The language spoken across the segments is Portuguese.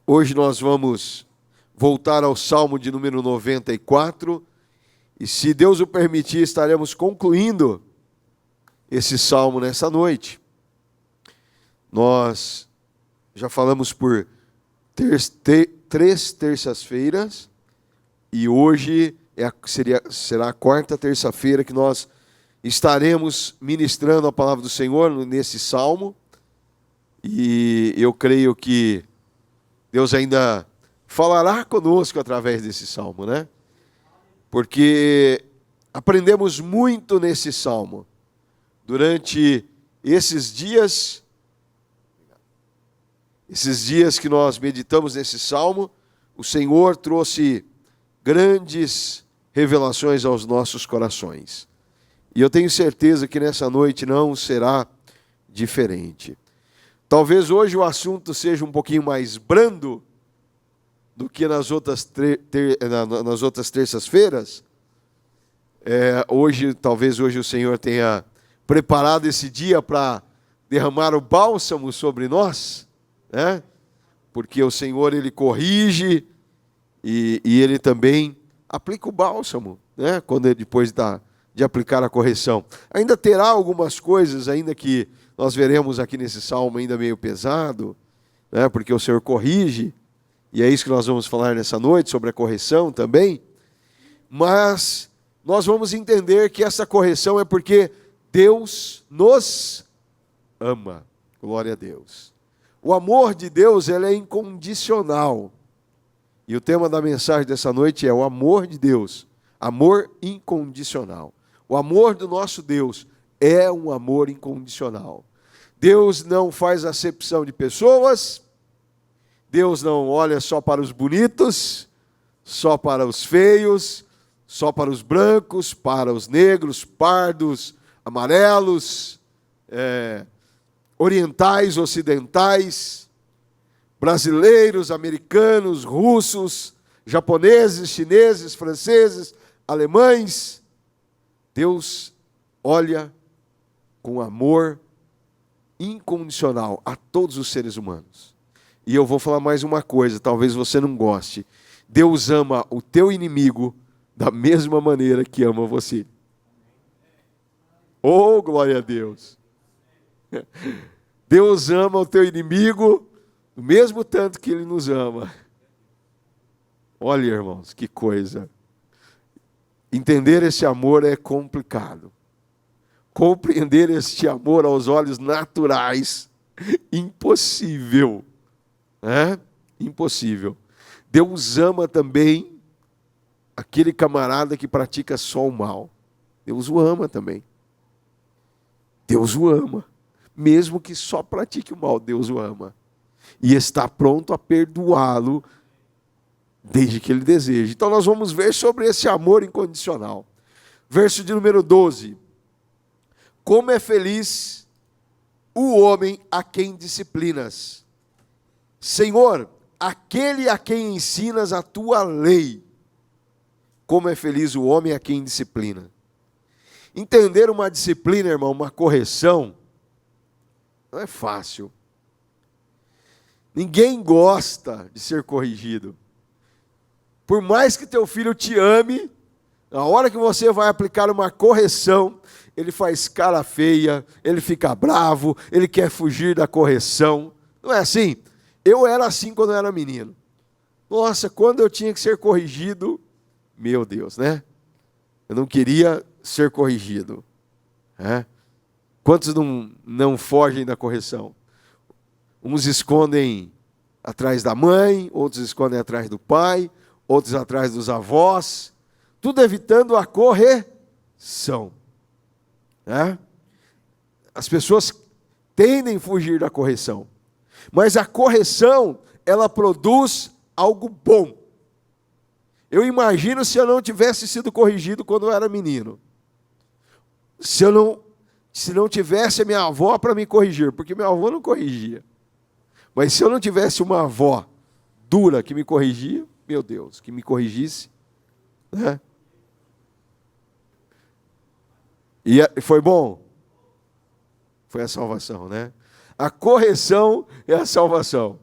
Hoje nós vamos voltar ao Salmo de número 94 e, se Deus o permitir, estaremos concluindo esse Salmo nessa noite. Nós já falamos por três terças-feiras e hoje será a quarta terça-feira que nós estaremos ministrando a palavra do Senhor nesse Salmo. E eu creio que Deus ainda falará conosco através desse Salmo, né? Porque aprendemos muito nesse Salmo. Durante esses dias que nós meditamos nesse Salmo, o Senhor trouxe grandes revelações aos nossos corações. E eu tenho certeza que nessa noite não será diferente. Talvez hoje o assunto seja um pouquinho mais brando do que nas outras terças-feiras. Talvez hoje o Senhor tenha preparado esse dia para derramar o bálsamo sobre nós, né? Porque o Senhor, Ele corrige e Ele também aplica o bálsamo, né? Depois de aplicar a correção. Ainda terá algumas coisas, ainda que nós veremos aqui nesse salmo ainda meio pesado, né? Porque o Senhor corrige, e é isso que nós vamos falar nessa noite, sobre a correção também. Mas nós vamos entender que essa correção é porque Deus nos ama. Glória a Deus. O amor de Deus, ele é incondicional. E o tema da mensagem dessa noite é o amor de Deus. Amor incondicional. O amor do nosso Deus é um amor incondicional. Deus não faz acepção de pessoas. Deus não olha só para os bonitos, só para os feios, só para os brancos, para os negros, pardos, amarelos, orientais, ocidentais, brasileiros, americanos, russos, japoneses, chineses, franceses, alemães. Deus olha com amor incondicional a todos os seres humanos. E eu vou falar mais uma coisa, talvez você não goste. Deus ama o teu inimigo da mesma maneira que ama você. Oh, glória a Deus! Deus ama o teu inimigo do mesmo tanto que Ele nos ama. Olha, irmãos, que coisa. Entender esse amor é complicado. Compreender este amor aos olhos naturais, impossível. Impossível. Deus ama também aquele camarada que pratica só o mal. Deus o ama também. Deus o ama. Mesmo que só pratique o mal, Deus o ama. E está pronto a perdoá-lo desde que ele deseje. Então nós vamos ver sobre esse amor incondicional. Verso de número 12. Como é feliz o homem a quem disciplinas. Senhor, aquele a quem ensinas a tua lei. Como é feliz o homem a quem disciplina. Entender uma disciplina, irmão, uma correção, não é fácil. Ninguém gosta de ser corrigido. Por mais que teu filho te ame, na hora que você vai aplicar uma correção, ele faz cara feia, ele fica bravo, ele quer fugir da correção. Não é assim? Eu era assim quando eu era menino. Nossa, quando eu tinha que ser corrigido, meu Deus, né? Eu não queria ser corrigido. Quantos não fogem da correção? Uns escondem atrás da mãe, outros escondem atrás do pai, outros atrás dos avós, tudo evitando a correção. As pessoas tendem a fugir da correção, mas a correção, ela produz algo bom. Eu imagino se eu não tivesse sido corrigido quando eu era menino, se não tivesse a minha avó para me corrigir, porque minha avó não corrigia, mas se eu não tivesse uma avó dura que me corrigia, meu Deus, que me corrigisse, né? E foi bom? Foi a salvação, né? A correção é a salvação.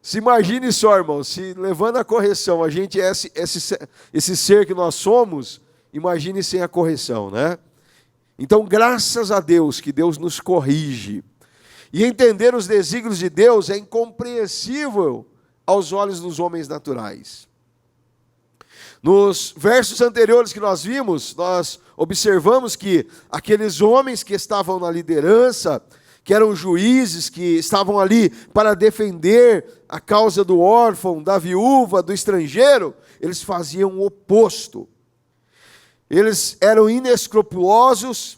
Se imagine só, irmão, se levando a correção, a gente é esse ser que nós somos, imagine sem a correção, né? Então, graças a Deus que Deus nos corrige. E entender os desígnios de Deus é incompreensível aos olhos dos homens naturais. Nos versos anteriores que nós vimos, nós observamos que aqueles homens que estavam na liderança, que eram juízes, que estavam ali para defender a causa do órfão, da viúva, do estrangeiro, eles faziam o oposto. Eles eram inescrupulosos,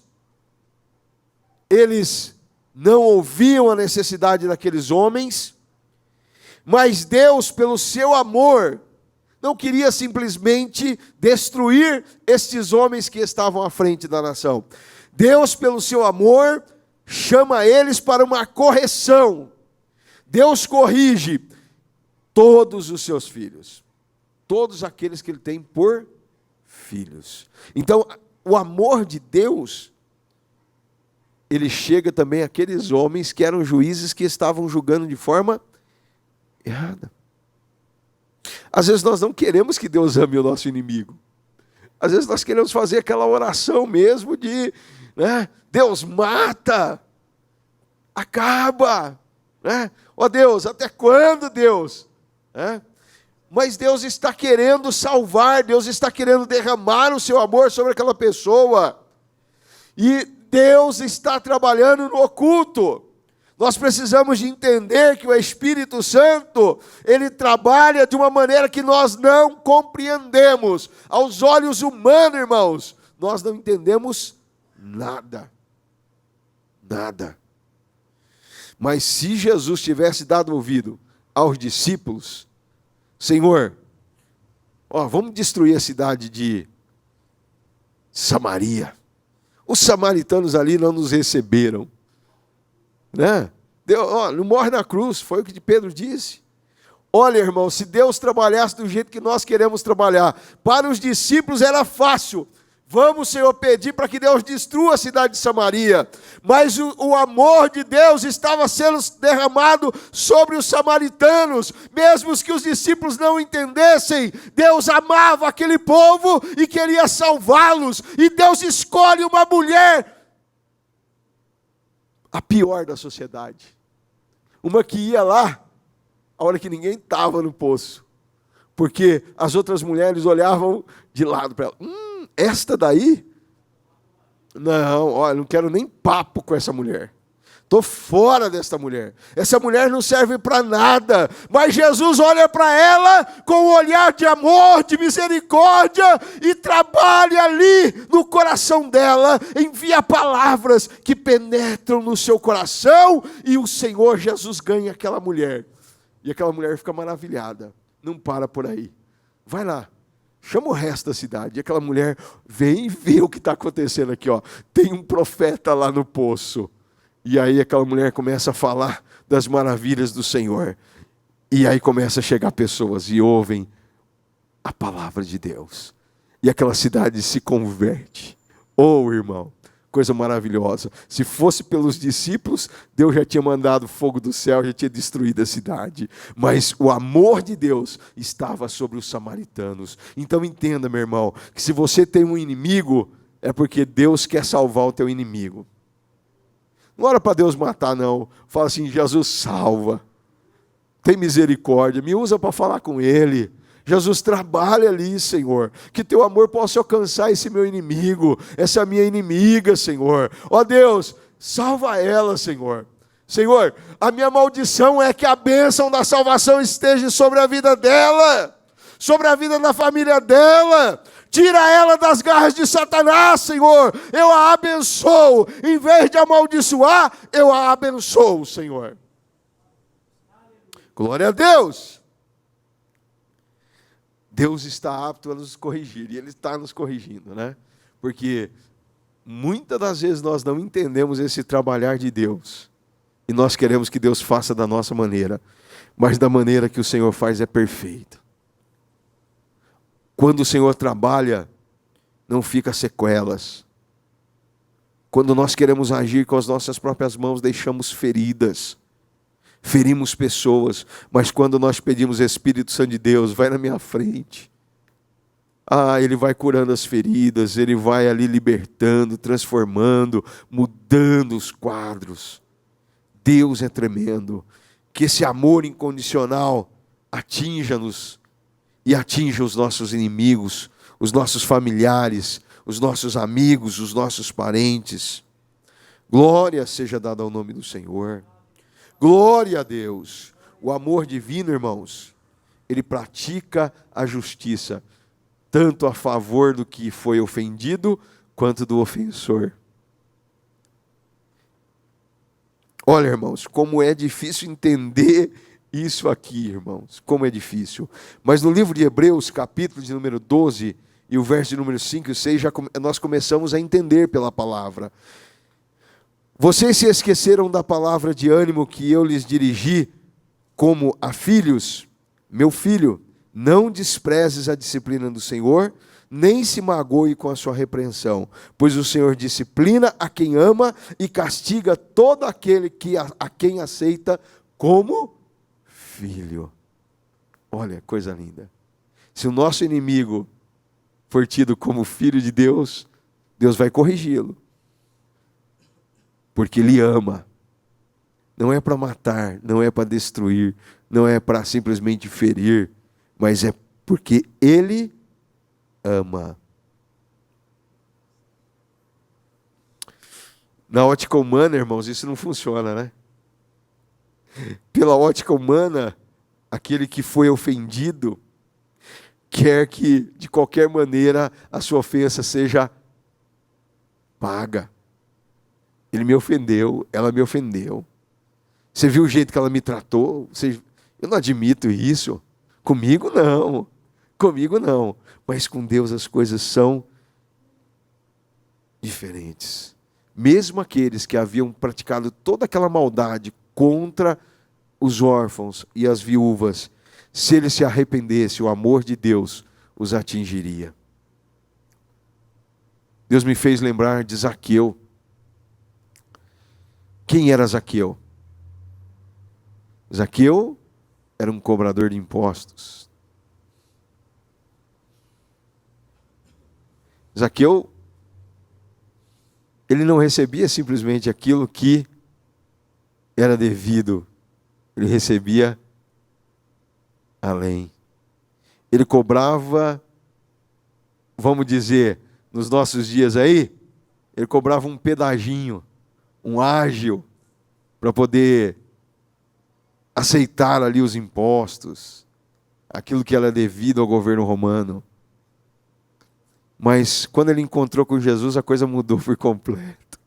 eles não ouviam a necessidade daqueles homens, mas Deus, pelo seu amor, não queria simplesmente destruir estes homens que estavam à frente da nação. Deus, pelo seu amor, chama eles para uma correção. Deus corrige todos os seus filhos, todos aqueles que Ele tem por filhos. Então, o amor de Deus, Ele chega também àqueles homens que eram juízes que estavam julgando de forma errada. Às vezes nós não queremos que Deus ame o nosso inimigo. Às vezes nós queremos fazer aquela oração mesmo de, né, Deus mata, acaba, né? Ó Deus, até quando, Deus? Mas Deus está querendo salvar, Deus está querendo derramar o seu amor sobre aquela pessoa. E Deus está trabalhando no oculto. Nós precisamos de entender que o Espírito Santo, Ele trabalha de uma maneira que nós não compreendemos. Aos olhos humanos, irmãos, nós não entendemos nada. Nada. Mas se Jesus tivesse dado ouvido aos discípulos, Senhor, vamos destruir a cidade de Samaria. Os samaritanos ali não nos receberam. Né? Deus, não morre na cruz, foi o que Pedro disse. Olha, irmão, se Deus trabalhasse do jeito que nós queremos trabalhar, para os discípulos era fácil. Vamos, Senhor, pedir para que Deus destrua a cidade de Samaria. Mas o amor de Deus estava sendo derramado sobre os samaritanos. Mesmo que os discípulos não entendessem, Deus amava aquele povo e queria salvá-los. E Deus escolhe uma mulher, a pior da sociedade. Uma que ia lá, a hora que ninguém estava no poço. Porque as outras mulheres olhavam de lado para ela. Esta daí? Não, olha, não quero nem papo com essa mulher. Estou fora desta mulher. Essa mulher não serve para nada. Mas Jesus olha para ela com um olhar de amor, de misericórdia e trabalha ali no coração dela. Envia palavras que penetram no seu coração e o Senhor Jesus ganha aquela mulher. E aquela mulher fica maravilhada. Não para por aí. Vai lá. Chama o resto da cidade. E aquela mulher vem e vê o que está acontecendo aqui. Tem um profeta lá no poço. E aí aquela mulher começa a falar das maravilhas do Senhor. E aí começa a chegar pessoas e ouvem a palavra de Deus. E aquela cidade se converte. Irmão, coisa maravilhosa. Se fosse pelos discípulos, Deus já tinha mandado fogo do céu, já tinha destruído a cidade. Mas o amor de Deus estava sobre os samaritanos. Então entenda, meu irmão, que se você tem um inimigo, é porque Deus quer salvar o teu inimigo. Não ora para Deus matar, não. Fala assim, Jesus, salva. Tem misericórdia. Me usa para falar com Ele. Jesus, trabalha ali, Senhor. Que teu amor possa alcançar esse meu inimigo, essa minha inimiga, Senhor. Ó Deus, salva ela, Senhor. Senhor, a minha maldição é que a bênção da salvação esteja sobre a vida dela, sobre a vida da família dela. Tira ela das garras de Satanás, Senhor. Eu a abençoo. Em vez de amaldiçoar, eu a abençoo, Senhor. Glória a Deus. Deus está apto a nos corrigir. E Ele está nos corrigindo, né? Porque muitas das vezes nós não entendemos esse trabalhar de Deus. E nós queremos que Deus faça da nossa maneira. Mas da maneira que o Senhor faz é perfeita. Quando o Senhor trabalha, não fica sequelas. Quando nós queremos agir com as nossas próprias mãos, deixamos feridas. ferimos pessoas, mas quando nós pedimos Espírito Santo de Deus, vai na minha frente. Ele vai curando as feridas, Ele vai ali libertando, transformando, mudando os quadros. Deus é tremendo. Que esse amor incondicional atinja-nos e atinja os nossos inimigos, os nossos familiares, os nossos amigos, os nossos parentes. Glória seja dada ao nome do Senhor. Glória a Deus. O amor divino, irmãos, ele pratica a justiça, tanto a favor do que foi ofendido, quanto do ofensor. Olha, irmãos, como é difícil entender isso aqui, irmãos. Como é difícil. Mas no livro de Hebreus, capítulo de número 12, e o verso de número 5 e 6, nós começamos a entender pela palavra. Vocês se esqueceram da palavra de ânimo que eu lhes dirigi, como a filhos? Meu filho, não desprezes a disciplina do Senhor, nem se magoe com a sua repreensão, pois o Senhor disciplina a quem ama e castiga todo aquele a quem aceita como filho. Olha, coisa linda. Se o nosso inimigo for tido como filho de Deus, Deus vai corrigi-lo, porque Ele ama. Não é para matar, não é para destruir, não é para simplesmente ferir, mas é porque Ele ama. Na ótica humana, irmãos, isso não funciona, né? Pela ótica humana, aquele que foi ofendido quer que, de qualquer maneira, a sua ofensa seja paga. Ele me ofendeu, ela me ofendeu. Você viu o jeito que ela me tratou? Eu não admito isso. Comigo não. Comigo não. Mas com Deus as coisas são diferentes. Mesmo aqueles que haviam praticado toda aquela maldade contra os órfãos e as viúvas, se eles se arrependessem, o amor de Deus os atingiria. Deus me fez lembrar de Zaqueu. Quem era Zaqueu? Zaqueu era um cobrador de impostos. Zaqueu, ele não recebia simplesmente aquilo que era devido, ele recebia além. Ele cobrava, vamos dizer, nos nossos dias aí, ele cobrava um pedaginho, um ágio, para poder aceitar ali os impostos, aquilo que era devido ao governo romano. Mas quando ele encontrou com Jesus, a coisa mudou por completo.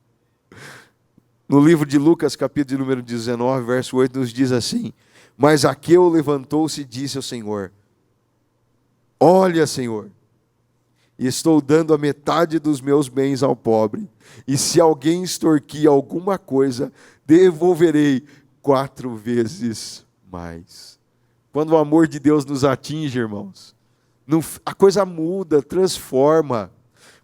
No livro de Lucas, capítulo número 19, verso 8, nos diz assim: mas Zaqueu levantou-se e disse ao Senhor: olha, Senhor, estou dando a metade dos meus bens ao pobre, e se alguém extorquir alguma coisa, devolverei 4 vezes mais. Quando o amor de Deus nos atinge, irmãos, a coisa muda, transforma.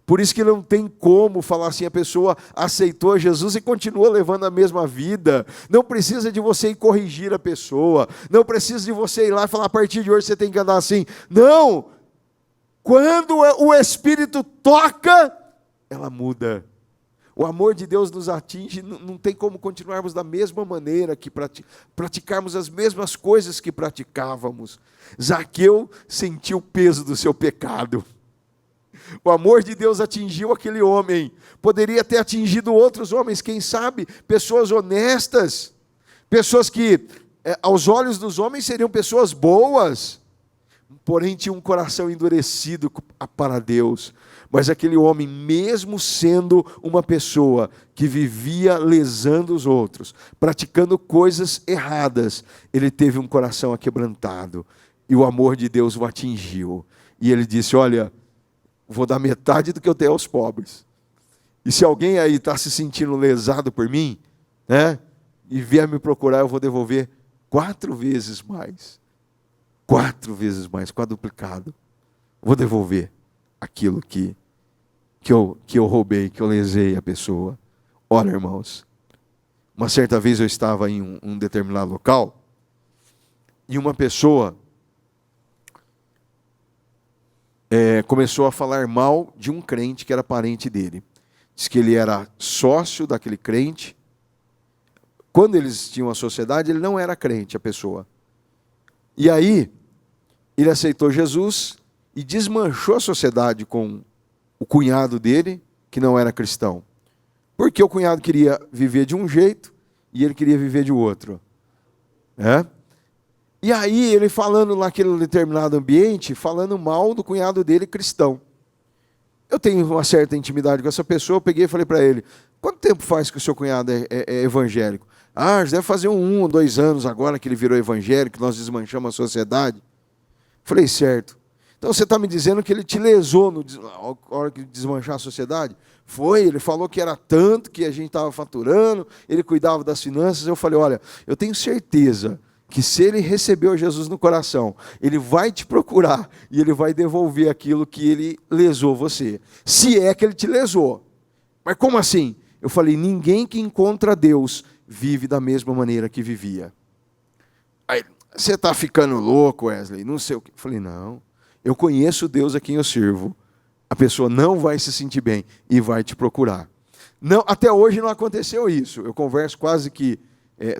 Por isso que não tem como falar assim, a pessoa aceitou Jesus e continua levando a mesma vida. Não precisa de você ir corrigir a pessoa. Não precisa de você ir lá e falar, a partir de hoje você tem que andar assim. Não! Quando o Espírito toca, ela muda. O amor de Deus nos atinge, não tem como continuarmos da mesma maneira, que praticarmos as mesmas coisas que praticávamos. Zaqueu sentiu o peso do seu pecado. O amor de Deus atingiu aquele homem. Poderia ter atingido outros homens, quem sabe, pessoas honestas, pessoas que, aos olhos dos homens, seriam pessoas boas, porém tinham um coração endurecido para Deus. Mas aquele homem, mesmo sendo uma pessoa que vivia lesando os outros, praticando coisas erradas, ele teve um coração aquebrantado, e o amor de Deus o atingiu. E ele disse, olha, vou dar metade do que eu tenho aos pobres. E se alguém aí está se sentindo lesado por mim, né, e vier me procurar, eu vou devolver 4 vezes mais. 4 vezes mais, quadruplicado. Vou devolver aquilo que eu roubei, que eu lesei a pessoa. Olha, irmãos, Uma certa vez eu estava em um determinado local e uma pessoa começou a falar mal de um crente que era parente dele. Diz que ele era sócio daquele crente. Quando eles tinham a sociedade, ele não era crente, a pessoa. E aí, ele aceitou Jesus e desmanchou a sociedade com o cunhado dele, que não era cristão. Porque o cunhado queria viver de um jeito e ele queria viver de outro. E aí, ele falando naquele determinado ambiente, falando mal do cunhado dele cristão. Eu tenho uma certa intimidade com essa pessoa, eu peguei e falei para ele, quanto tempo faz que o seu cunhado é evangélico? Já deve fazer 1 ou 2 anos agora que ele virou evangélico, que nós desmanchamos a sociedade. Falei, certo. Então você está me dizendo que ele te lesou na hora que desmanchar a sociedade? Foi, ele falou que era tanto que a gente estava faturando, ele cuidava das finanças. Eu falei, olha, eu tenho certeza que se ele recebeu Jesus no coração, ele vai te procurar e ele vai devolver aquilo que ele lesou você. Se é que ele te lesou. Mas como assim? Eu falei, ninguém que encontra Deus vive da mesma maneira que vivia. Aí, você está ficando louco, Wesley? Não sei o que. Eu falei, não, eu conheço Deus a quem eu sirvo. A pessoa não vai se sentir bem e vai te procurar. Não, até hoje não aconteceu isso. Eu converso quase que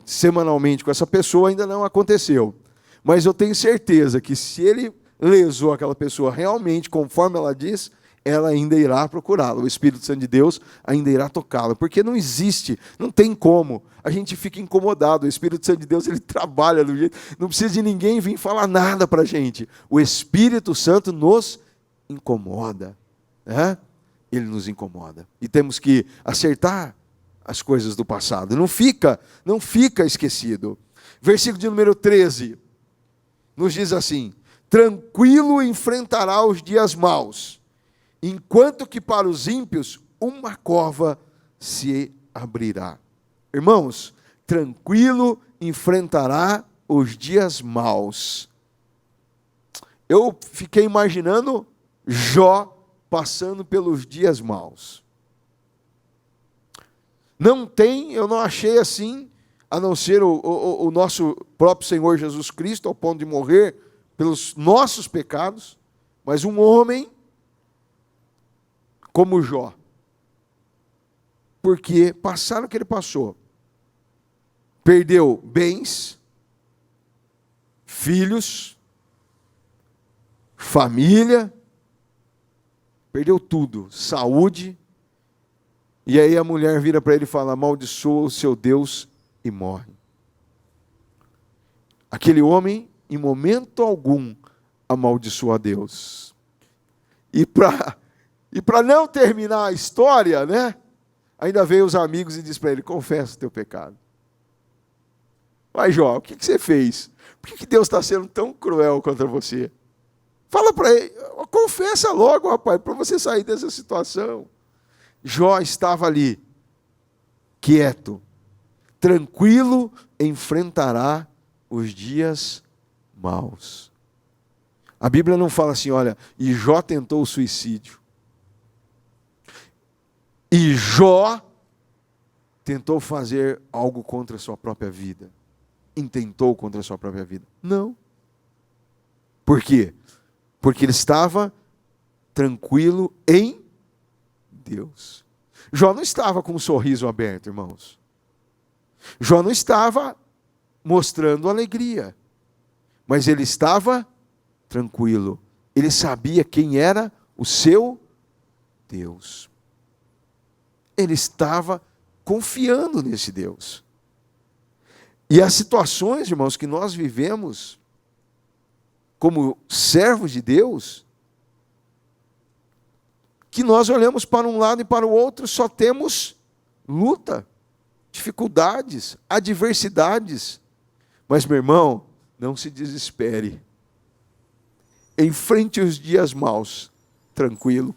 semanalmente com essa pessoa, ainda não aconteceu. Mas eu tenho certeza que se ele lesou aquela pessoa realmente, conforme ela diz, ela ainda irá procurá-la. O Espírito Santo de Deus ainda irá tocá-la. Porque não existe, não tem como. A gente fica incomodado. O Espírito Santo de Deus, ele trabalha do jeito... Não precisa de ninguém vir falar nada para a gente. O Espírito Santo nos incomoda. Ele nos incomoda. E temos que acertar as coisas do passado. Não fica esquecido. Versículo de número 13. Nos diz assim, tranquilo enfrentará os dias maus, enquanto que para os ímpios uma cova se abrirá. Irmãos, tranquilo enfrentará os dias maus. Eu fiquei imaginando Jó passando pelos dias maus. Eu não achei assim, a não ser o nosso próprio Senhor Jesus Cristo, ao ponto de morrer pelos nossos pecados, mas um homem como Jó. Porque passaram o que ele passou. Perdeu bens, filhos, família, perdeu tudo, saúde. E aí a mulher vira para ele e fala, amaldiçoa o seu Deus e morre. Aquele homem, em momento algum, amaldiçoa a Deus. E para não terminar a história, ainda veio os amigos e diz para ele, confessa o teu pecado. Mas Jó, o que você fez? Por que Deus está sendo tão cruel contra você? Fala para ele, confessa logo, rapaz, para você sair dessa situação. Jó estava ali, quieto, tranquilo, enfrentará os dias maus. A Bíblia não fala assim, olha, e Jó tentou o suicídio. E Jó tentou fazer algo contra a sua própria vida. Intentou contra a sua própria vida. Não. Por quê? Porque ele estava tranquilo em Deus. Jó não estava com um sorriso aberto, irmãos. Jó não estava mostrando alegria. Mas ele estava tranquilo. Ele sabia quem era o seu Deus. Ele estava confiando nesse Deus. E as situações, irmãos, que nós vivemos como servos de Deus, que nós olhamos para um lado e para o outro, só temos luta, dificuldades, adversidades. Mas, meu irmão, não se desespere. Enfrente os dias maus, tranquilo.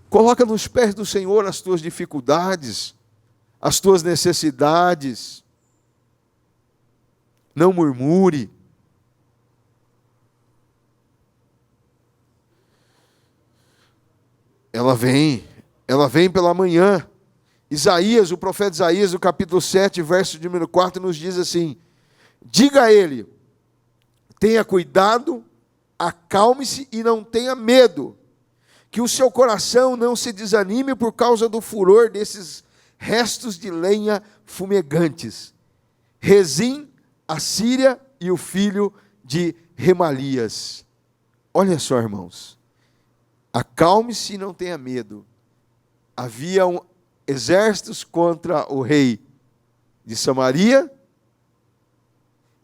Coloca nos pés do Senhor as tuas dificuldades, as tuas necessidades. Não murmure. Ela vem pela manhã Isaías, o profeta Isaías, no capítulo 7, verso de número 4, nos diz assim: diga a ele, tenha cuidado, acalme-se e não tenha medo, que o seu coração não se desanime por causa do furor desses restos de lenha fumegantes. Rezim, a Síria e o filho de Remalias. Olha só, irmãos, acalme-se e não tenha medo. Haviam exércitos contra o rei de Samaria.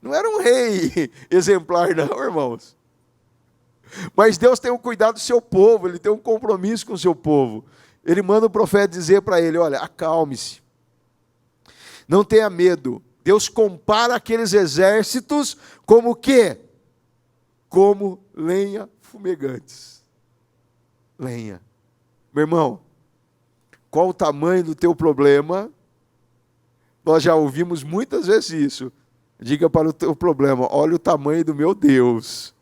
Não era um rei exemplar, não, irmãos. Mas Deus tem um cuidado do seu povo, Ele tem um compromisso com o seu povo. Ele manda o profeta dizer para ele: olha, acalme-se, não tenha medo. Deus compara aqueles exércitos como o quê? Como lenha fumegantes. Lenha. Meu irmão, qual o tamanho do teu problema? Nós já ouvimos muitas vezes isso. Diga para o teu problema: olha o tamanho do meu Deus.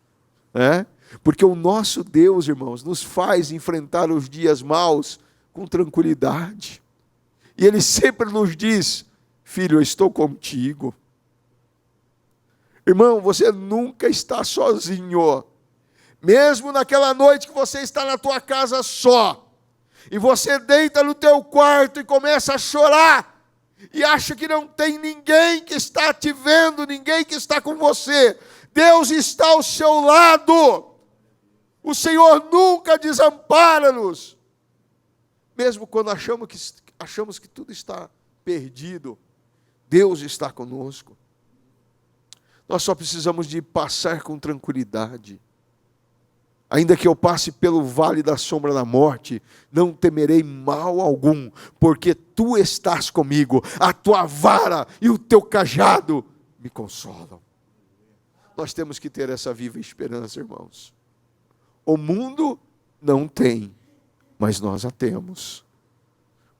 Porque o nosso Deus, irmãos, nos faz enfrentar os dias maus com tranquilidade. E Ele sempre nos diz: filho, eu estou contigo. Irmão, você nunca está sozinho. Mesmo naquela noite que você está na tua casa só, e você deita no teu quarto e começa a chorar, e acha que não tem ninguém que está te vendo, ninguém que está com você, Deus está ao seu lado. O Senhor nunca desampara-nos. Mesmo quando achamos que tudo está perdido, Deus está conosco. Nós só precisamos de passar com tranquilidade. Ainda que eu passe pelo vale da sombra da morte, não temerei mal algum, porque tu estás comigo, a tua vara e o teu cajado me consolam. Nós temos que ter essa viva esperança, irmãos. O mundo não tem, mas nós a temos.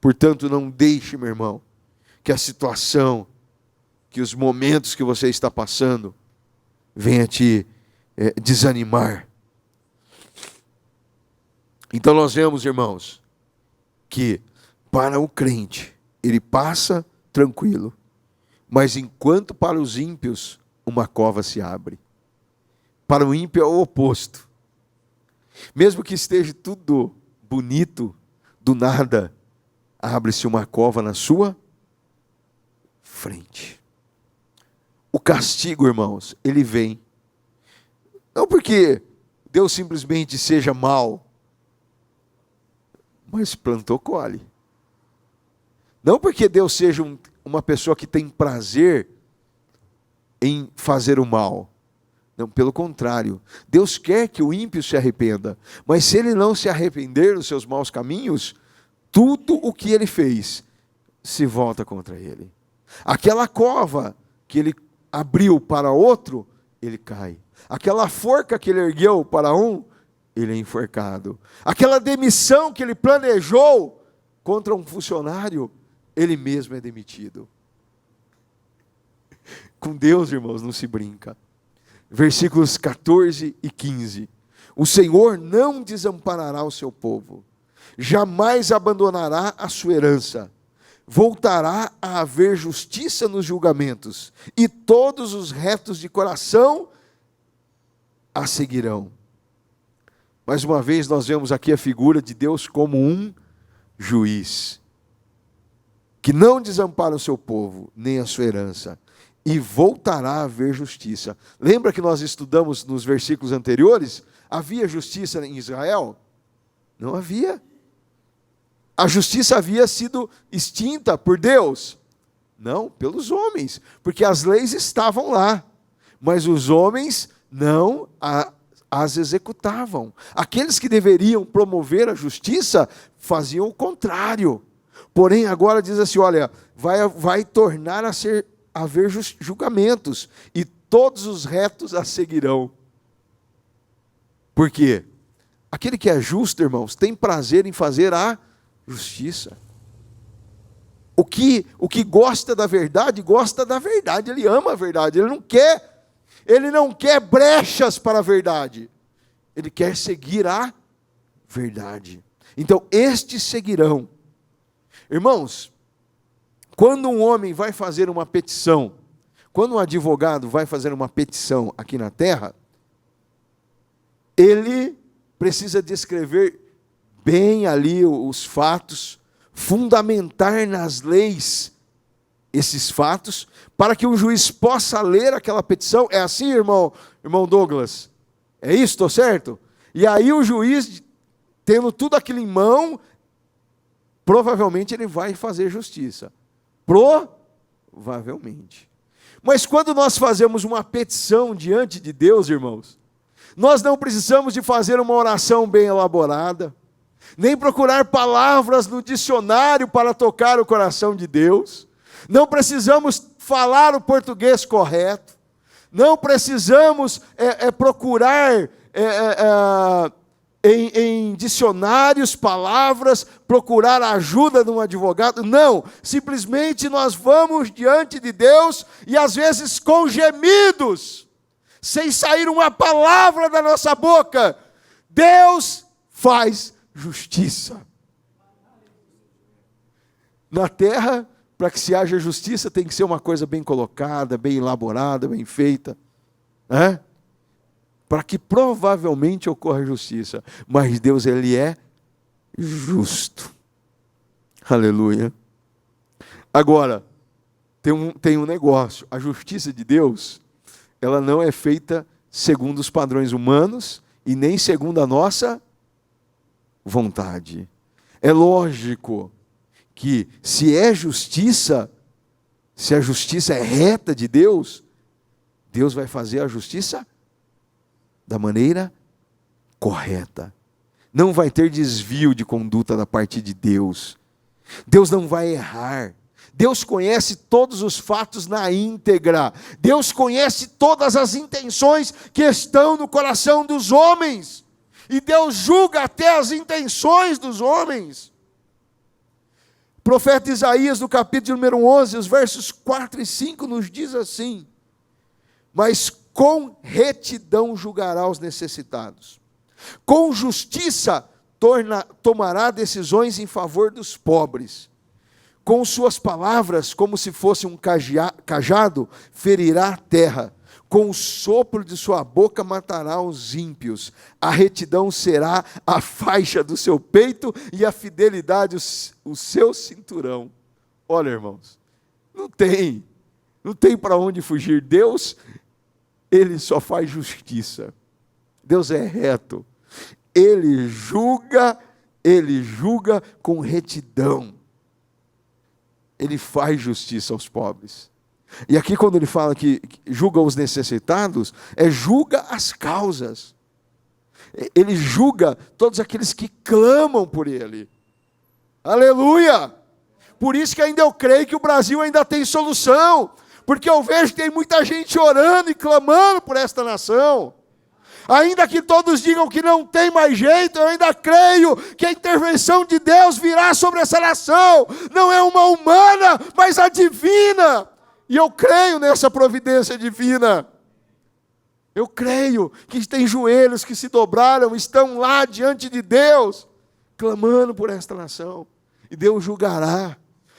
Portanto, não deixe, meu irmão, que a situação, que os momentos que você está passando, venha te desanimar. Então nós vemos, irmãos, que para o crente, ele passa tranquilo, mas enquanto para os ímpios, uma cova se abre. Para o ímpio é o oposto. Mesmo que esteja tudo bonito, do nada, abre-se uma cova na sua frente. O castigo, irmãos, ele vem. Não porque Deus simplesmente seja mau, mas plantou, colhe. Não porque Deus seja uma pessoa que tem prazer em fazer o mal. Não, pelo contrário. Deus quer que o ímpio se arrependa. Mas se ele não se arrepender dos seus maus caminhos, tudo o que ele fez se volta contra ele. Aquela cova que ele abriu para outro, ele cai. Aquela forca que ele ergueu para um, ele é enforcado. Aquela demissão que ele planejou contra um funcionário, ele mesmo é demitido. Com Deus, irmãos, não se brinca. Versículos 14 e 15. O Senhor não desamparará o seu povo, jamais abandonará a sua herança. Voltará a haver justiça nos julgamentos, e todos os retos de coração a seguirão. Mais uma vez nós vemos aqui a figura de Deus como um juiz, que não desampara o seu povo, nem a sua herança, e voltará a haver justiça. Lembra que nós estudamos nos versículos anteriores? Havia justiça em Israel? Não havia. A justiça havia sido extinta por Deus? Não, pelos homens, porque as leis estavam lá, mas os homens não as executavam. Aqueles que deveriam promover a justiça faziam o contrário. Porém, agora diz assim, olha, vai tornar a haver julgamentos, e todos os retos a seguirão. Por quê? Aquele que é justo, irmãos, tem prazer em fazer a justiça. O que gosta da verdade, ele ama a verdade, ele não quer brechas para a verdade, ele quer seguir a verdade. Então, estes seguirão. Irmãos, Quando um homem vai fazer uma petição, quando um advogado vai fazer uma petição aqui na terra, ele precisa descrever bem ali os fatos, fundamentar nas leis esses fatos, para que o juiz possa ler aquela petição. É assim, irmão Douglas? É isso, estou certo? E aí o juiz, tendo tudo aquilo em mão, provavelmente ele vai fazer justiça. Provavelmente. Mas quando nós fazemos uma petição diante de Deus, irmãos, nós não precisamos de fazer uma oração bem elaborada, nem procurar palavras no dicionário para tocar o coração de Deus. Não precisamos falar o português correto. Não precisamos procurar em dicionários palavras, procurar a ajuda de um advogado. Não, simplesmente nós vamos diante de Deus e às vezes com gemidos, sem sair uma palavra da nossa boca, Deus faz justiça. Na terra, para que se haja justiça, tem que ser uma coisa bem colocada, bem elaborada, bem feita, para que provavelmente ocorra justiça. Mas Deus, Ele é justo. Aleluia. Agora, tem um negócio. A justiça de Deus, ela não é feita segundo os padrões humanos e nem segundo a nossa vontade. É lógico que se a justiça é reta de Deus, Deus vai fazer a justiça da maneira correta. Não vai ter desvio de conduta da parte de Deus. Deus não vai errar. Deus conhece todos os fatos na íntegra. Deus conhece todas as intenções que estão no coração dos homens. E Deus julga até as intenções dos homens. O profeta Isaías, no capítulo número 11, os versos 4 e 5, nos diz assim: mas com retidão julgará os necessitados, com justiça tomará decisões em favor dos pobres, com suas palavras, como se fosse um cajado, ferirá a terra, com o sopro de sua boca matará os ímpios, a retidão será a faixa do seu peito e a fidelidade o seu cinturão. Olha, irmãos, não tem para onde fugir. Deus, Ele só faz justiça. Deus é reto. Ele julga com retidão. Ele faz justiça aos pobres. E aqui quando ele fala que julga os necessitados, julga as causas. Ele julga todos aqueles que clamam por Ele. Aleluia! Por isso que ainda eu creio que o Brasil ainda tem solução. Porque eu vejo que tem muita gente orando e clamando por esta nação. Ainda que todos digam que não tem mais jeito, eu ainda creio que a intervenção de Deus virá sobre essa nação. Não é uma humana, mas a divina. E eu creio nessa providência divina. Eu creio que tem joelhos que se dobraram, estão lá diante de Deus, clamando por esta nação. E Deus julgará.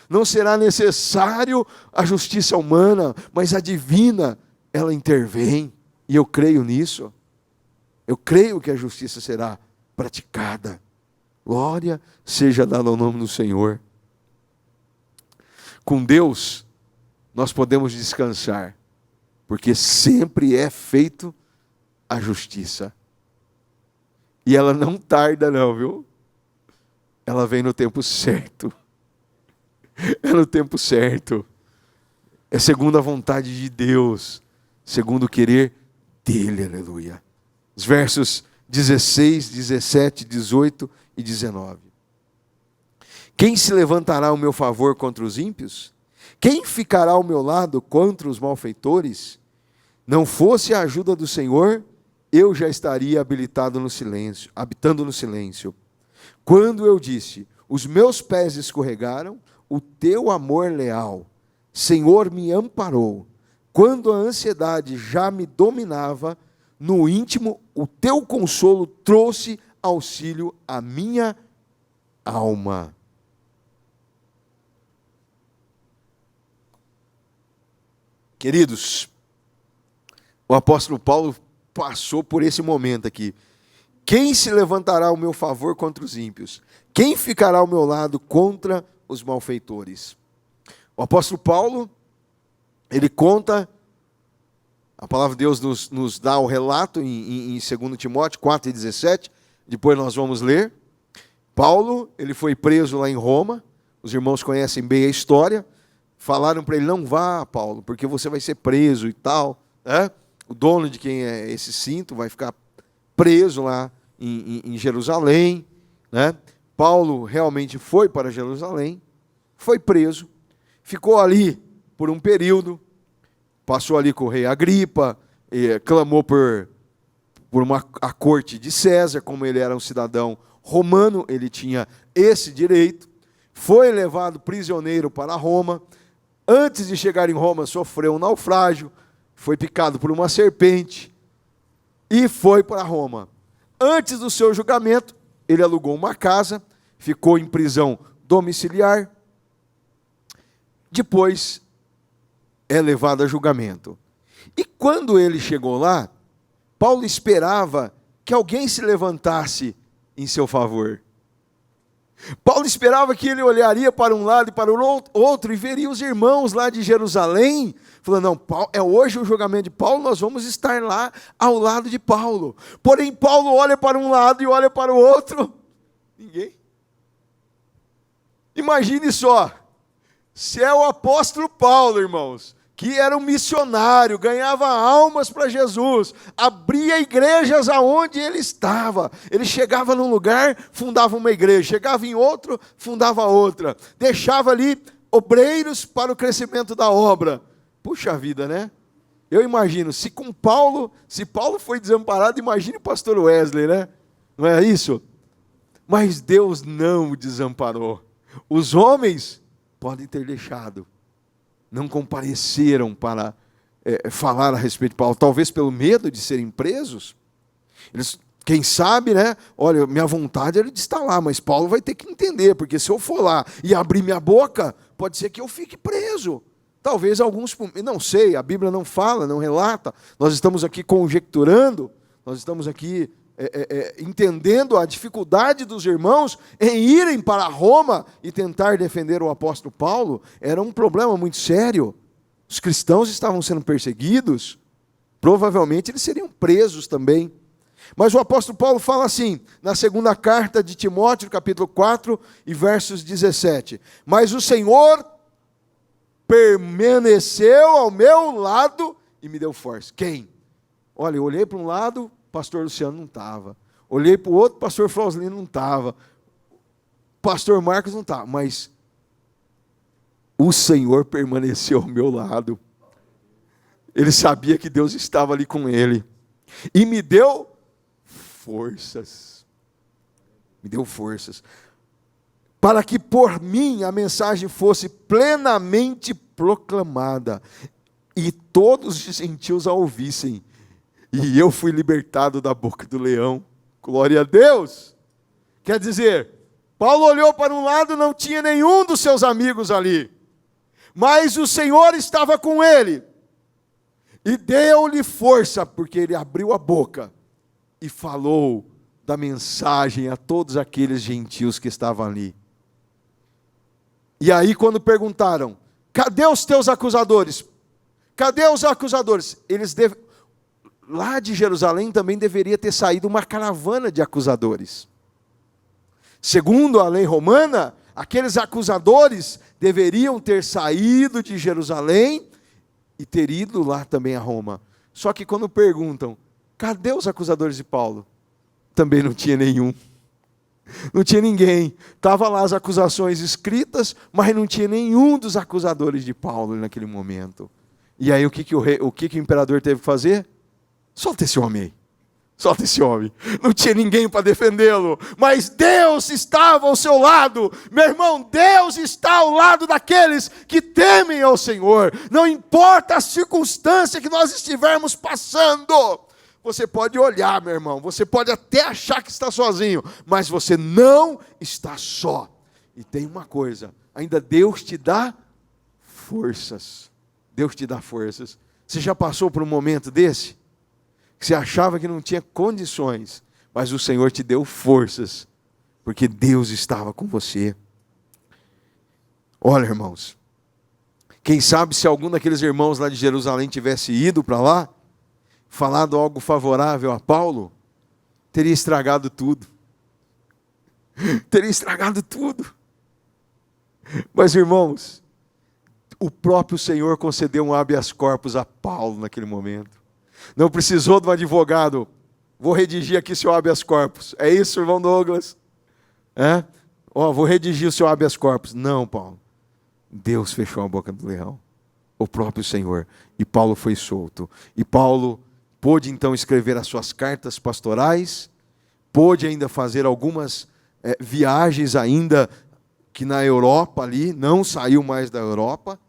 Não será necessário a justiça humana, mas a divina, ela intervém. E eu creio nisso. Eu creio que a justiça será praticada. Glória seja dada ao nome do Senhor. Com Deus, nós podemos descansar, porque sempre é feito a justiça. E ela não tarda não, viu? Ela vem no tempo certo. É no tempo certo. É segundo a vontade de Deus, segundo o querer dEle, aleluia. Os versos 16, 17, 18 e 19. Quem se levantará ao meu favor contra os ímpios? Quem ficará ao meu lado contra os malfeitores? Não fosse a ajuda do Senhor, eu já estaria habitando no silêncio. Quando eu disse, os meus pés escorregaram, o teu amor leal, Senhor, me amparou. Quando a ansiedade já me dominava, no íntimo, o teu consolo trouxe auxílio à minha alma. Queridos, o apóstolo Paulo passou por esse momento aqui. Quem se levantará ao meu favor contra os ímpios? Quem ficará ao meu lado contra os malfeitores? O apóstolo Paulo, ele conta, a palavra de Deus nos dá o relato em 2 Timóteo 4:17, depois nós vamos ler. Paulo, ele foi preso lá em Roma, os irmãos conhecem bem a história, falaram para ele, não vá, Paulo, porque você vai ser preso e tal, né? O dono de quem é esse cinto vai ficar preso lá em Jerusalém, né? Paulo realmente foi para Jerusalém, foi preso, ficou ali por um período, passou ali com o rei Agripa, clamou por a corte de César, como ele era um cidadão romano, ele tinha esse direito, foi levado prisioneiro para Roma, antes de chegar em Roma sofreu um naufrágio, foi picado por uma serpente e foi para Roma. Antes do seu julgamento, ele alugou uma casa, ficou em prisão domiciliar, depois é levado a julgamento. E quando ele chegou lá, Paulo esperava que alguém se levantasse em seu favor. Paulo esperava que ele olharia para um lado e para o outro e veria os irmãos lá de Jerusalém, falando, não, é hoje o julgamento de Paulo, nós vamos estar lá ao lado de Paulo. Porém, Paulo olha para um lado e olha para o outro, ninguém. Imagine só, se é o apóstolo Paulo, irmãos, que era um missionário, ganhava almas para Jesus, abria igrejas aonde ele estava. Ele chegava num lugar, fundava uma igreja, chegava em outro, fundava outra. Deixava ali obreiros para o crescimento da obra. Puxa vida, né? Eu imagino, se Paulo foi desamparado, imagine o pastor Wesley, né? Não é isso? Mas Deus não o desamparou. Os homens podem ter deixado, não compareceram para falar a respeito de Paulo, talvez pelo medo de serem presos. Eles, quem sabe, né? Olha, minha vontade era de estar lá, mas Paulo vai ter que entender, porque se eu for lá e abrir minha boca, pode ser que eu fique preso. Talvez alguns, não sei, a Bíblia não fala, não relata, nós estamos aqui conjecturando, nós estamos aqui entendendo a dificuldade dos irmãos em irem para Roma e tentar defender o apóstolo Paulo. Era um problema muito sério. Os cristãos estavam sendo perseguidos, provavelmente eles seriam presos também. Mas o apóstolo Paulo fala assim, na segunda carta de Timóteo, capítulo 4, e versos 17. Mas o Senhor permaneceu ao meu lado e me deu força. Quem? Olha, eu olhei para um lado, pastor Luciano não estava. Olhei para o outro, pastor Flauslino não estava. Pastor Marcos não estava. Mas o Senhor permaneceu ao meu lado. Ele sabia que Deus estava ali com ele. E me deu forças. Me deu forças. Para que por mim a mensagem fosse plenamente proclamada. E todos os gentios a ouvissem. E eu fui libertado da boca do leão. Glória a Deus. Quer dizer, Paulo olhou para um lado, não tinha nenhum dos seus amigos ali. Mas o Senhor estava com ele. E deu-lhe força, porque ele abriu a boca e falou da mensagem a todos aqueles gentios que estavam ali. E aí quando perguntaram, cadê os teus acusadores? Cadê os acusadores? Lá de Jerusalém também deveria ter saído uma caravana de acusadores. Segundo a lei romana, aqueles acusadores deveriam ter saído de Jerusalém e ter ido lá também a Roma. Só que quando perguntam, cadê os acusadores de Paulo? Também não tinha nenhum. Não tinha ninguém. Estavam lá as acusações escritas, mas não tinha nenhum dos acusadores de Paulo naquele momento. E aí o que o imperador teve que fazer? Solta esse homem aí. Solta esse homem. Não tinha ninguém para defendê-lo, mas Deus estava ao seu lado. Meu irmão, Deus está ao lado daqueles que temem ao Senhor. Não importa a circunstância que nós estivermos passando. Você pode olhar, meu irmão, você pode até achar que está sozinho, mas você não está só. E tem uma coisa, ainda Deus te dá forças. Deus te dá forças. Você já passou por um momento desse? Que você achava que não tinha condições, mas o Senhor te deu forças, porque Deus estava com você. Olha, irmãos, quem sabe se algum daqueles irmãos lá de Jerusalém tivesse ido para lá, falado algo favorável a Paulo, teria estragado tudo. Teria estragado tudo. Mas, irmãos, o próprio Senhor concedeu um habeas corpus a Paulo naquele momento. Não precisou de um advogado. Vou redigir aqui seu habeas corpus. É isso, irmão Douglas? Vou redigir o seu habeas corpus. Não, Paulo. Deus fechou a boca do leão. O próprio Senhor. E Paulo foi solto. E Paulo pôde então escrever as suas cartas pastorais. Pôde ainda fazer algumas viagens ainda que na Europa ali. Não saiu mais da Europa.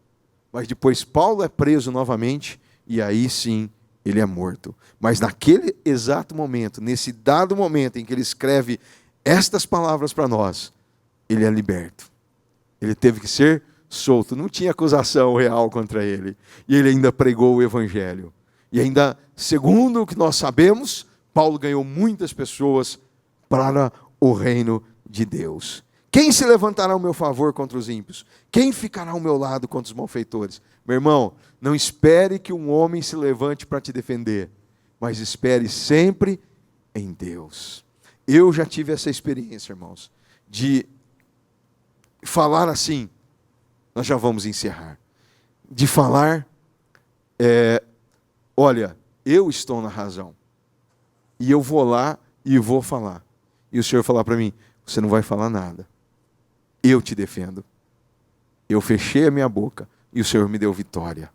Mas depois Paulo é preso novamente. E aí sim ele é morto. Mas naquele exato momento, nesse dado momento em que ele escreve estas palavras para nós, ele é liberto. Ele teve que ser solto. Não tinha acusação real contra ele. E ele ainda pregou o evangelho. E ainda, segundo o que nós sabemos, Paulo ganhou muitas pessoas para o reino de Deus. Quem se levantará ao meu favor contra os ímpios? Quem ficará ao meu lado contra os malfeitores? Meu irmão, não espere que um homem se levante para te defender, mas espere sempre em Deus. Eu já tive essa experiência, irmãos, de falar assim, nós já vamos encerrar, de falar, olha, eu estou na razão, e eu vou lá e vou falar. E o Senhor falar para mim, você não vai falar nada, eu te defendo. Eu fechei a minha boca e o Senhor me deu vitória.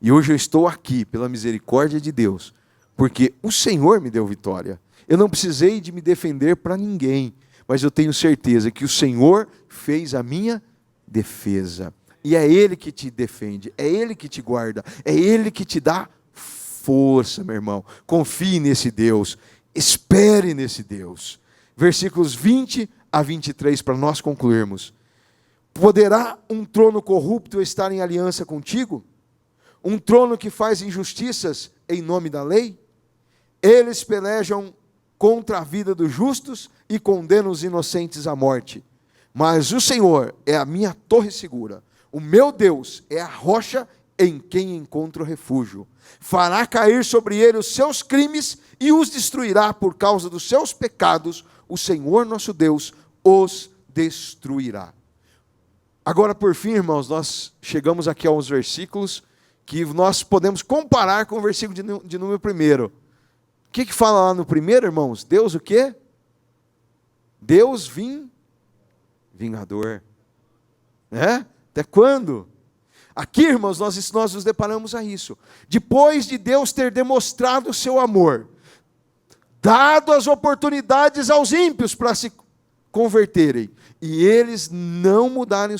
E hoje eu estou aqui pela misericórdia de Deus, porque o Senhor me deu vitória. Eu não precisei de me defender para ninguém, mas eu tenho certeza que o Senhor fez a minha defesa. E é Ele que te defende, é Ele que te guarda, é Ele que te dá força, meu irmão. Confie nesse Deus, espere nesse Deus. Versículos 20 a 23, para nós concluirmos. Poderá um trono corrupto estar em aliança contigo? Um trono que faz injustiças em nome da lei? Eles pelejam contra a vida dos justos e condenam os inocentes à morte. Mas o Senhor é a minha torre segura. O meu Deus é a rocha em quem encontro refúgio. Fará cair sobre ele os seus crimes e os destruirá por causa dos seus pecados. O Senhor nosso Deus os destruirá. Agora, por fim, irmãos, nós chegamos aqui aos versículos que nós podemos comparar com o versículo de número 1. O que fala lá no primeiro, irmãos? Deus o quê? Deus vingador. Até quando? Aqui, irmãos, nós nos deparamos a isso. Depois de Deus ter demonstrado o seu amor, dado as oportunidades aos ímpios para se converterem, e eles não mudaram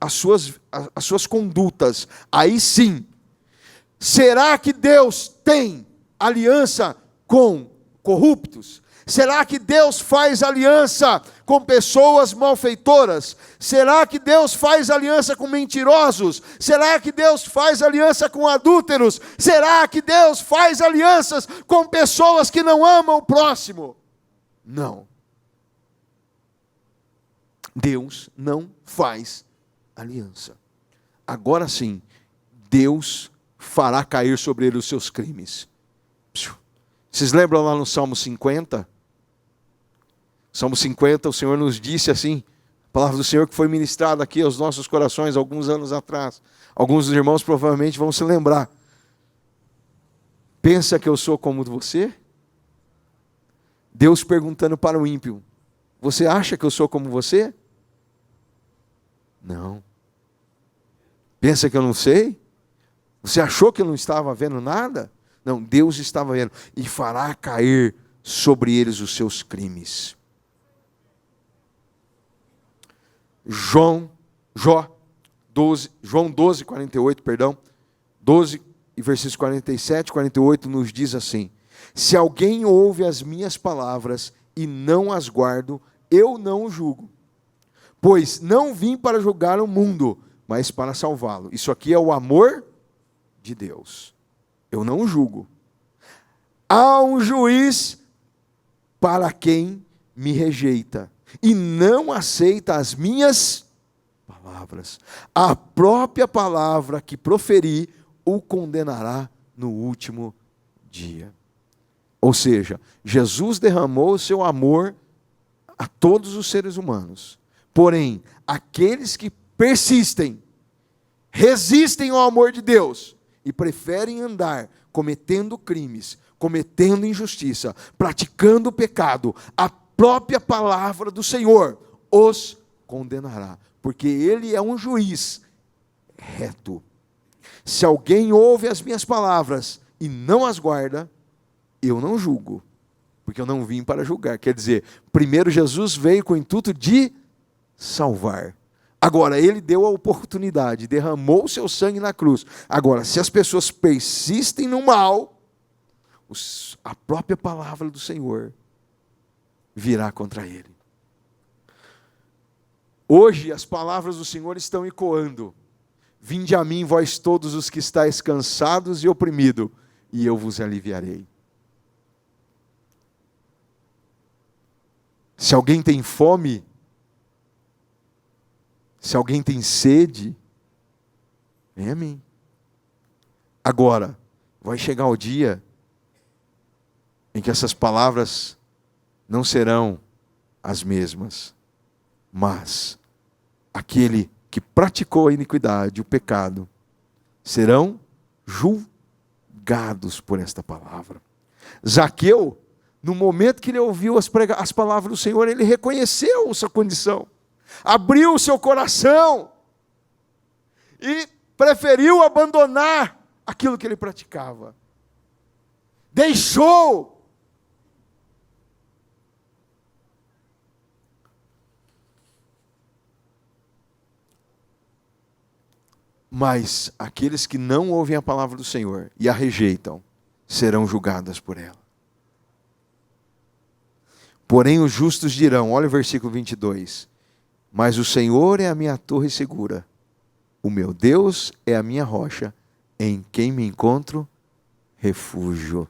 as suas condutas, aí sim, será que Deus tem aliança com corruptos? Será que Deus faz aliança com pessoas malfeitoras? Será que Deus faz aliança com mentirosos? Será que Deus faz aliança com adúlteros? Será que Deus faz alianças com pessoas que não amam o próximo? Não. Deus não faz aliança. Agora sim, Deus fará cair sobre ele os seus crimes. Vocês lembram lá no Salmo 50? Salmo 50, o Senhor nos disse assim, a palavra do Senhor que foi ministrada aqui aos nossos corações alguns anos atrás. Alguns dos irmãos provavelmente vão se lembrar. Pensa que eu sou como você? Deus perguntando para o ímpio, você acha que eu sou como você? Não. Pensa que eu não sei? Você achou que eu não estava vendo nada? Não, Deus estava vendo. E fará cair sobre eles os seus crimes. João 12, 48, perdão. 12 e versículos 47, 48 nos diz assim: se alguém ouve as minhas palavras e não as guardo, eu não o julgo. Pois não vim para julgar o mundo, mas para salvá-lo. Isso aqui é o amor de Deus. Eu não julgo. Há um juiz para quem me rejeita e não aceita as minhas palavras. A própria palavra que proferi o condenará no último dia. Ou seja, Jesus derramou o seu amor a todos os seres humanos. Porém, aqueles que persistem, resistem ao amor de Deus e preferem andar cometendo crimes, cometendo injustiça, praticando pecado, a própria palavra do Senhor os condenará, porque Ele é um juiz reto. Se alguém ouve as minhas palavras e não as guarda, eu não julgo, porque eu não vim para julgar. Quer dizer, primeiro Jesus veio com o intuito de salvar. Agora, Ele deu a oportunidade, derramou o seu sangue na cruz. Agora, se as pessoas persistem no mal, a própria palavra do Senhor virá contra ele. Hoje as palavras do Senhor estão ecoando. Vinde a mim, vós todos os que estáis cansados e oprimidos, e eu vos aliviarei. Se alguém tem fome, se alguém tem sede, vem a mim. Agora, vai chegar o dia em que essas palavras não serão as mesmas, mas aquele que praticou a iniquidade, o pecado, serão julgados por esta palavra. Zaqueu, no momento que ele ouviu as palavras do Senhor, ele reconheceu sua condição, abriu o seu coração e preferiu abandonar aquilo que ele praticava. Deixou. Mas aqueles que não ouvem a palavra do Senhor e a rejeitam, serão julgados por ela. Porém os justos dirão, olha o versículo 22, mas o Senhor é a minha torre segura, o meu Deus é a minha rocha, em quem me encontro refúgio.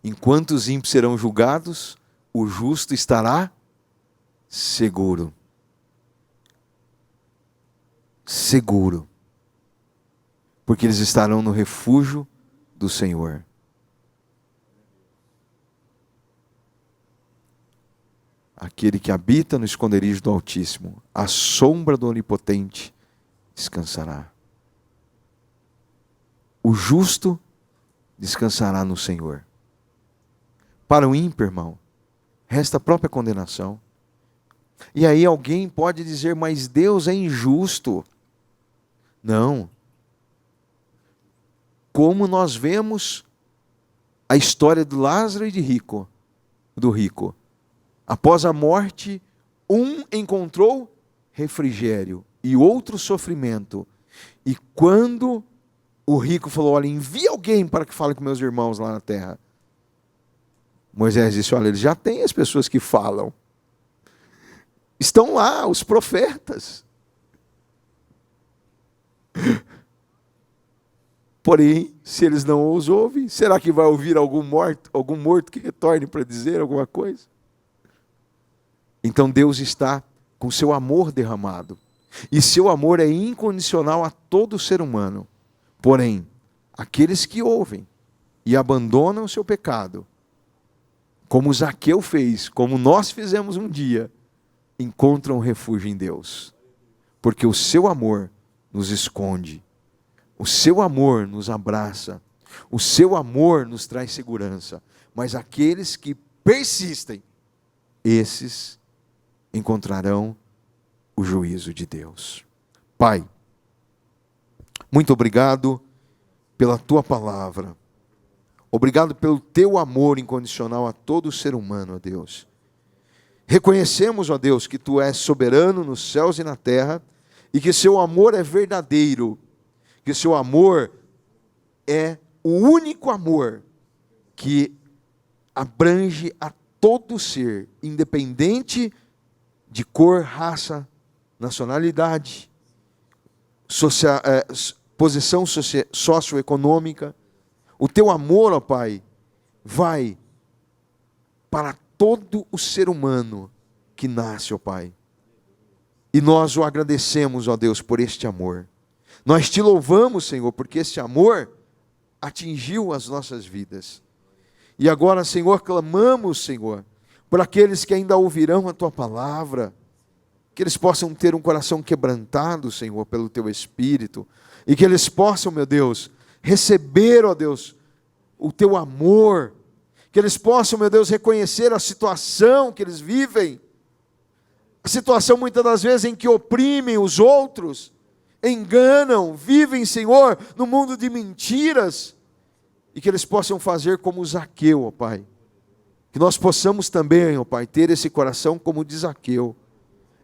Enquanto os ímpios serão julgados, o justo estará seguro. Seguro. Porque eles estarão no refúgio do Senhor. Aquele que habita no esconderijo do Altíssimo, à sombra do Onipotente, descansará. O justo descansará no Senhor. Para o ímpio, irmão, resta a própria condenação. E aí alguém pode dizer, mas Deus é injusto. Não. Como nós vemos a história do Lázaro e do rico. Após a morte, um encontrou refrigério e outro sofrimento. E quando o rico falou, olha, envia alguém para que fale com meus irmãos lá na terra. Moisés disse, olha, eles já têm as pessoas que falam. Estão lá, os profetas. Porém, se eles não os ouvem, será que vai ouvir algum morto que retorne para dizer alguma coisa? Então Deus está com seu amor derramado. E seu amor é incondicional a todo ser humano. Porém, aqueles que ouvem e abandonam o seu pecado, como Zaqueu fez, como nós fizemos um dia, encontram refúgio em Deus. Porque o seu amor nos esconde. O seu amor nos abraça, o seu amor nos traz segurança, mas aqueles que persistem, esses encontrarão o juízo de Deus. Pai, muito obrigado pela tua palavra, obrigado pelo teu amor incondicional a todo ser humano, ó Deus. Reconhecemos, ó Deus, que tu és soberano nos céus e na terra, e que seu amor é verdadeiro, que seu amor é o único amor que abrange a todo ser, independente de cor, raça, nacionalidade, posição socioeconômica. O teu amor, ó Pai, vai para todo o ser humano que nasce, ó Pai. E nós o agradecemos, ó Deus, por este amor. Nós te louvamos, Senhor, porque este amor atingiu as nossas vidas. E agora, Senhor, clamamos, Senhor, por aqueles que ainda ouvirão a Tua palavra, que eles possam ter um coração quebrantado, Senhor, pelo Teu Espírito, e que eles possam, meu Deus, receber, ó Deus, o Teu amor, que eles possam, meu Deus, reconhecer a situação que eles vivem, a situação muitas das vezes em que oprimem os outros, enganam, vivem, Senhor, no mundo de mentiras, e que eles possam fazer como Zaqueu, ó Pai. Que nós possamos também, ó Pai, ter esse coração como de Zaqueu,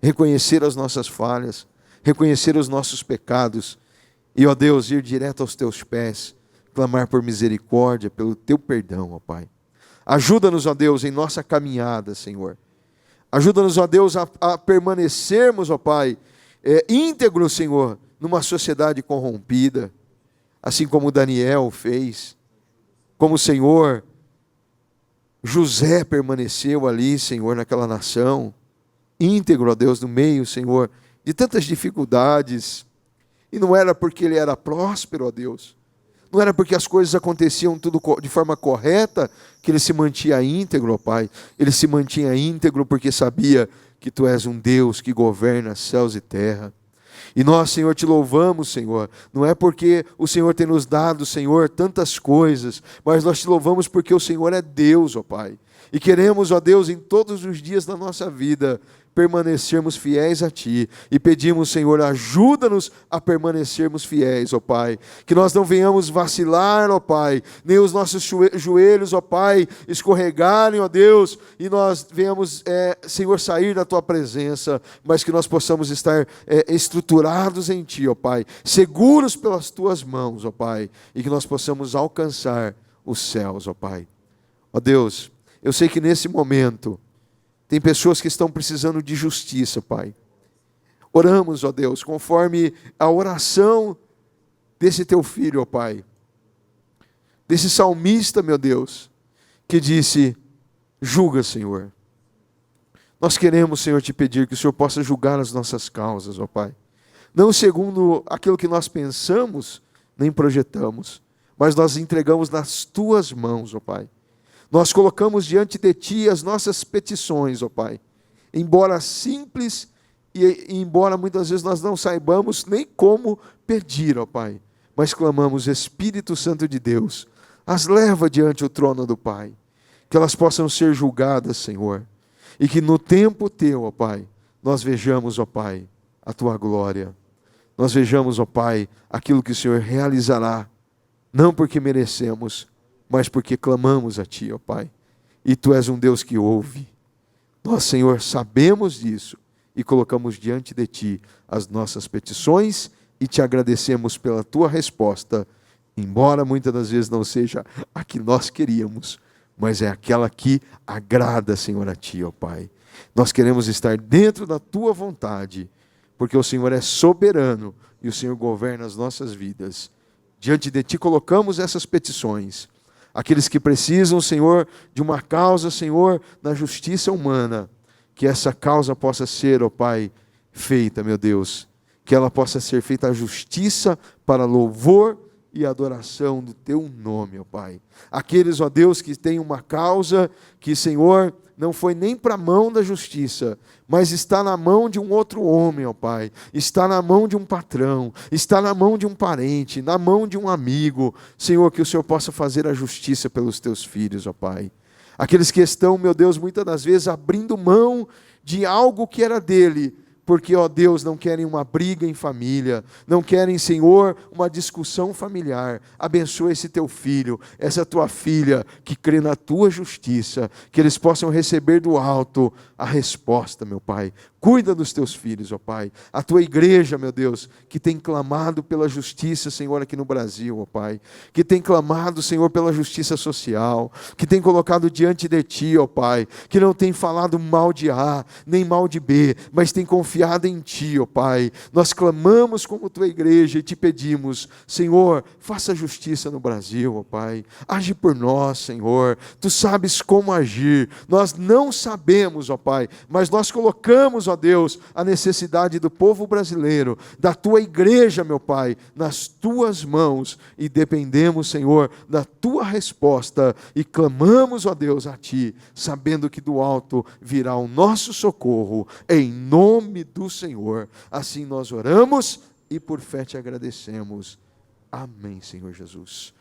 reconhecer as nossas falhas, reconhecer os nossos pecados, e, ó Deus, ir direto aos Teus pés, clamar por misericórdia, pelo Teu perdão, ó Pai. Ajuda-nos, ó Deus, em nossa caminhada, Senhor. Ajuda-nos, ó Deus, a permanecermos, ó Pai, íntegros, Senhor, numa sociedade corrompida, assim como Daniel fez, como o Senhor, José permaneceu ali, Senhor, naquela nação, íntegro, ó Deus, no meio, Senhor, de tantas dificuldades, e não era porque ele era próspero, ó Deus, não era porque as coisas aconteciam tudo de forma correta que ele se mantinha íntegro, ó Pai. Ele se mantinha íntegro porque sabia que Tu és um Deus que governa céus e terra. E nós, Senhor, Te louvamos, Senhor. Não é porque o Senhor tem nos dado, Senhor, tantas coisas, mas nós Te louvamos porque o Senhor é Deus, ó Pai. E queremos, ó Deus, em todos os dias da nossa vida, permanecermos fiéis a Ti. E pedimos, Senhor, ajuda-nos a permanecermos fiéis, ó Pai. Que nós não venhamos vacilar, ó Pai, nem os nossos joelhos, ó Pai, escorregarem, ó Deus, e nós venhamos, Senhor, sair da Tua presença, mas que nós possamos estar estruturados em Ti, ó Pai, seguros pelas Tuas mãos, ó Pai, e que nós possamos alcançar os céus, ó Pai. Ó Deus, eu sei que nesse momento tem pessoas que estão precisando de justiça, Pai. Oramos, ó Deus, conforme a oração desse Teu filho, ó Pai. Desse salmista, meu Deus, que disse, julga, Senhor. Nós queremos, Senhor, Te pedir que o Senhor possa julgar as nossas causas, ó Pai. Não segundo aquilo que nós pensamos, nem projetamos, mas nós entregamos nas Tuas mãos, ó Pai. Nós colocamos diante de Ti as nossas petições, ó Pai. Embora simples e embora muitas vezes nós não saibamos nem como pedir, ó Pai. Mas clamamos, Espírito Santo de Deus, as leva diante o trono do Pai. Que elas possam ser julgadas, Senhor. E que no tempo Teu, ó Pai, nós vejamos, ó Pai, a Tua glória. Nós vejamos, ó Pai, aquilo que o Senhor realizará. Não porque merecemos, mas porque clamamos a Ti, ó Pai. E Tu és um Deus que ouve. Nós, Senhor, sabemos disso e colocamos diante de Ti as nossas petições e Te agradecemos pela Tua resposta, embora muitas das vezes não seja a que nós queríamos, mas é aquela que agrada, Senhor, a Ti, ó Pai. Nós queremos estar dentro da Tua vontade, porque o Senhor é soberano e o Senhor governa as nossas vidas. Diante de Ti colocamos essas petições. Aqueles que precisam, Senhor, de uma causa, Senhor, na justiça humana, que essa causa possa ser, ó Pai, feita, meu Deus, que ela possa ser feita a justiça para louvor e adoração do Teu nome, ó Pai. Aqueles, ó Deus, que têm uma causa que, Senhor, não foi nem para a mão da justiça, mas está na mão de um outro homem, ó Pai. Está na mão de um patrão, está na mão de um parente, na mão de um amigo. Senhor, que o Senhor possa fazer a justiça pelos Teus filhos, ó Pai. Aqueles que estão, meu Deus, muitas das vezes abrindo mão de algo que era dele, porque, ó Deus, não querem uma briga em família, não querem, Senhor, uma discussão familiar. Abençoa esse Teu filho, essa Tua filha, que crê na Tua justiça, que eles possam receber do alto a resposta, meu Pai. Cuida dos Teus filhos, ó Pai. A Tua igreja, meu Deus, que tem clamado pela justiça, Senhor, aqui no Brasil, ó Pai. Que tem clamado, Senhor, pela justiça social, que tem colocado diante de Ti, ó Pai, que não tem falado mal de A, nem mal de B, mas tem confiado confiada em Ti, ó Pai. Nós clamamos como Tua igreja e te pedimos, Senhor, faça justiça no Brasil, ó Pai. Age por nós, Senhor. Tu sabes como agir. Nós não sabemos, ó Pai, mas nós colocamos, ó Deus, a necessidade do povo brasileiro, da Tua igreja, meu Pai, nas Tuas mãos e dependemos, Senhor, da Tua resposta e clamamos, ó Deus, a Ti, sabendo que do alto virá o nosso socorro, em nome do Senhor. Assim nós oramos e por fé te agradecemos. Amém, Senhor Jesus.